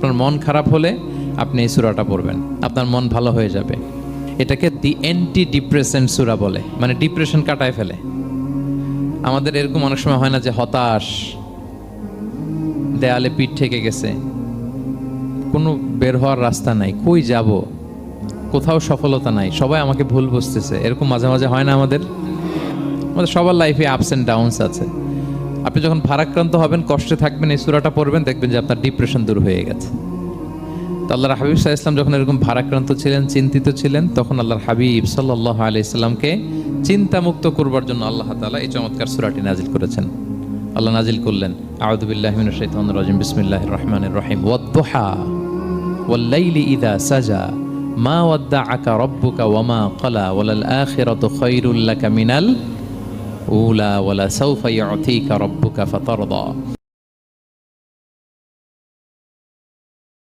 আপনার মন খারাপ হলে আপনি এই সূরাটা পড়বেন, আপনার মন ভালো হয়ে যাবে। এটাকে দি অ্যান্টি ডিপ্রেসেন্ট সূরা বলে, মানে ডিপ্রেশন কাটায় ফেলে। আমাদের এরকম অনেক সময় হয় না যে হতাশ, দেয়ালে পিঠ ঠেকে গেছে, কোনো বের হওয়ার রাস্তা নাই, কই যাব, কোথাও সফলতা নাই, সবাই আমাকে ভুল বুঝতেছে, এরকম মাঝে মাঝে হয় না আমাদের? আমাদের সবার লাইফে আপস অ্যান্ড ডাউনস আছে। আপনি যখন ভারাক্রান্ত হবেন, কষ্টে থাকবেন, এই সূরাটা পড়বেন, দেখবেন যে আপনার ডিপ্রেশন দূর হয়ে গেছে। তো আল্লাহর হাবিব সাল্লাল্লাহু আলাইহি ওয়াসাল্লাম যখন এরকম ভারাক্রান্ত ছিলেন, চিন্তিত ছিলেন, তখন আল্লাহর হাবিব সাল্লাল্লাহু আলাইহি সাল্লামকে চিন্তামুক্ত করবার জন্য আল্লাহ তাআলা এই চমৎকার সূরাটি নাজিল করেছেন। আল্লাহ নাজিল করলেন, আউযু বিল্লাহি মিনাশ শাইতানির রাজিম, বিসমিল্লাহির রহমানির রহিম, ওয়াদ-দুহা ওয়াল-লাইলি ইযা সাজা মা ওয়াদ্দাআকা রাব্বুকা ওয়া মা ক্বালা ওয়ালাল আখিরাতু খায়রুল লাকা মিনাল উলা ওয়ালা সাওফা ইউতিকা রাব্বুকা ফাতারদা।